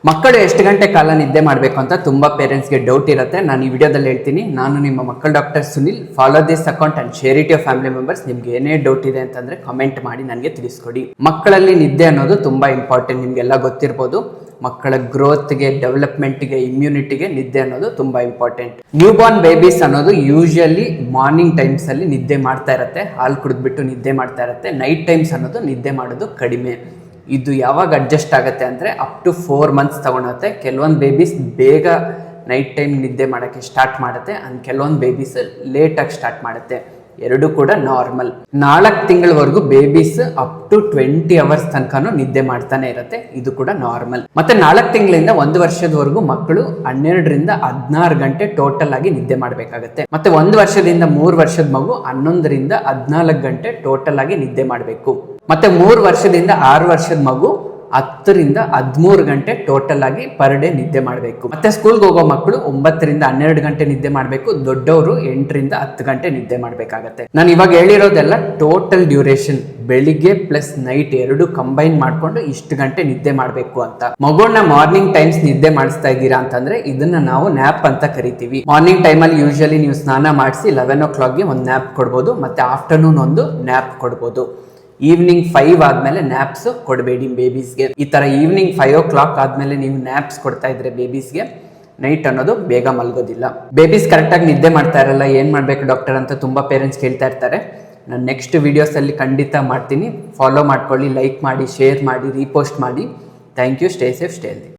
ಮಕ್ಕಳು ಎಷ್ಟು ಗಂಟೆ ಕಾಲ ನಿದ್ದೆ ಮಾಡಬೇಕು ಅಂತ ತುಂಬಾ ಪೇರೆಂಟ್ಸ್ಗೆ ಡೌಟ್ ಇರುತ್ತೆ. ನಾನು ಈ ವಿಡಿಯೋದಲ್ಲಿ ಹೇಳ್ತೀನಿ. ನಾನು ನಿಮ್ಮ ಮಕ್ಕಳ doctor Sunil. Follow this account and share it your family members. ನಿಮ್ಗೆ ಏನೇ ಡೌಟ್ ಇದೆ ಅಂತಂದ್ರೆ ಕಮೆಂಟ್ ಮಾಡಿ ನನಗೆ ತಿಳಿಸ್ಕೊಡಿ. ಮಕ್ಕಳಲ್ಲಿ ನಿದ್ದೆ ಅನ್ನೋದು ತುಂಬಾ ಇಂಪಾರ್ಟೆಂಟ್. ನಿಮ್ಗೆಲ್ಲ ಗೊತ್ತಿರ್ಬೋದು. ಮಕ್ಕಳ ಗ್ರೋತ್ಗೆ, ಡೆವಲಪ್ಮೆಂಟ್ಗೆ, ಇಮ್ಯುನಿಟಿಗೆ ನಿದ್ದೆ ಅನ್ನೋದು ತುಂಬಾ ಇಂಪಾರ್ಟೆಂಟ್. ನ್ಯೂ ಬಾರ್ನ್ ಬೇಬೀಸ್ ಅನ್ನೋದು ಯೂಶಲಿ ಮಾರ್ನಿಂಗ್ ಟೈಮ್ಸ್ ಅಲ್ಲಿ ನಿದ್ದೆ ಮಾಡ್ತಾ ಇರುತ್ತೆ. ಹಾಲು ಕುಡಿದ್ಬಿಟ್ಟು ನಿದ್ದೆ ಮಾಡ್ತಾ ಇರುತ್ತೆ. ನೈಟ್ ಟೈಮ್ಸ್ ಅನ್ನೋದು ನಿದ್ದೆ ಮಾಡೋದು ಕಡಿಮೆ. ಇದು ಯಾವಾಗ ಅಡ್ಜಸ್ಟ್ ಆಗುತ್ತೆ ಅಂದರೆ ಅಪ್ ಟು 4 months ತಗೊಳುತ್ತೆ. ಕೆಲವೊಂದು ಬೇಬೀಸ್ ಬೇಗ ನೈಟ್ ಟೈಮ್ ನಿದ್ದೆ ಮಾಡೋಕ್ಕೆ ಸ್ಟಾರ್ಟ್ ಮಾಡುತ್ತೆ ಅಂಡ್ ಕೆಲವೊಂದು ಬೇಬೀಸ್ ಲೇಟಾಗಿ ಸ್ಟಾರ್ಟ್ ಮಾಡುತ್ತೆ. ಎರಡು ಕೂಡ ನಾರ್ಮಲ್. 4 ತಿಂಗಳವರೆಗೂ ಬೇಬೀಸ್ ಅಪ್ ಟು 20 hours ತನಕನೂ ನಿದ್ದೆ ಮಾಡ್ತಾನೆ ಇರುತ್ತೆ. ಇದು ಕೂಡ ನಾರ್ಮಲ್. ಮತ್ತೆ 4 ತಿಂಗಳಿಂದ 1 ವರ್ಷದವರೆಗೂ ಮಕ್ಕಳು 12ರಿಂದ 16 ಗಂಟೆ ಟೋಟಲ್ ಆಗಿ ನಿದ್ದೆ ಮಾಡಬೇಕಾಗತ್ತೆ. ಮತ್ತೆ 1 ವರ್ಷದಿಂದ 3 ವರ್ಷದ ಮಗು 11ರಿಂದ 14 ಗಂಟೆ ಟೋಟಲ್ ಆಗಿ ನಿದ್ದೆ ಮಾಡಬೇಕು. ಮತ್ತೆ 3 ವರ್ಷದಿಂದ 6 ವರ್ಷದ ಮಗು 10ರಿಂದ 13 ಗಂಟೆ ಟೋಟಲ್ ಆಗಿ ಪರ್ ಡೇ ನಿದ್ದೆ ಮಾಡಬೇಕು. ಮತ್ತೆ ಸ್ಕೂಲ್ಗೆ ಹೋಗೋ ಮಕ್ಕಳು 9ರಿಂದ 12 ಗಂಟೆ ನಿದ್ದೆ ಮಾಡಬೇಕು. ದೊಡ್ಡವರು 8ರಿಂದ 10 ಗಂಟೆ ನಿದ್ದೆ ಮಾಡಬೇಕಾಗತ್ತೆ. ನಾನು ಇವಾಗ ಹೇಳಿರೋದೆಲ್ಲ ಟೋಟಲ್ ಡ್ಯೂರೇಷನ್, ಬೆಳಿಗ್ಗೆ ಪ್ಲಸ್ ನೈಟ್ ಎರಡು ಕಂಬೈನ್ ಮಾಡ್ಕೊಂಡು ಇಷ್ಟು ಗಂಟೆ ನಿದ್ದೆ ಮಾಡಬೇಕು ಅಂತ. ಮಗುನ ಮಾರ್ನಿಂಗ್ ಟೈಮ್ಸ್ ನಿದ್ದೆ ಮಾಡಿಸ್ತಾ ಇದ್ದೀರಾ ಅಂತಂದ್ರೆ ಇದನ್ನ ನಾವು ನ್ಯಾಪ್ ಅಂತ ಕರಿತೀವಿ. ಮಾರ್ನಿಂಗ್ ಟೈಮಲ್ಲಿ ಯೂಶಲಿ ನೀವು ಸ್ನಾನ ಮಾಡಿಸಿ 11 o'clockಗೆ ಒಂದು ನ್ಯಾಪ್ ಕೊಡ್ಬೋದು. ಮತ್ತೆ ಆಫ್ಟರ್ನೂನ್ ಒಂದು ನ್ಯಾಪ್ ಕೊಡ್ಬೋದು. ಈವ್ನಿಂಗ್ 5 ಆದ್ಮೇಲೆ ನ್ಯಾಪ್ಸ್ ಕೊಡಬೇಡಿ ಬೇಬೀಸ್ಗೆ. ಈ ತರ ಈವ್ನಿಂಗ್ 5 o'clock ಆದ್ಮೇಲೆ ನೀವು ನ್ಯಾಪ್ಸ್ ಕೊಡ್ತಾ ಇದ್ರೆ ಬೇಬೀಸ್ಗೆ ನೈಟ್ ಅನ್ನೋದು ಬೇಗ ಮಲ್ಗೋದಿಲ್ಲ. ಬೇಬೀಸ್ ಕರೆಕ್ಟಾಗಿ ನಿದ್ದೆ ಮಾಡ್ತಾ ಇರಲ್ಲ, ಏನ್ ಮಾಡ್ಬೇಕು ಡಾಕ್ಟರ್ ಅಂತ ತುಂಬಾ ಪೇರೆಂಟ್ಸ್ ಕೇಳ್ತಾ ಇರ್ತಾರೆ. ನಾನು ನೆಕ್ಸ್ಟ್ ವಿಡಿಯೋಸ್ ಅಲ್ಲಿ ಖಂಡಿತ ಮಾಡ್ತೀನಿ. ಫಾಲೋ ಮಾಡ್ಕೊಳ್ಳಿ, ಲೈಕ್ ಮಾಡಿ, ಶೇರ್ ಮಾಡಿ, ರೀಪೋಸ್ಟ್ ಮಾಡಿ. Thank you. Stay safe, stay healthy.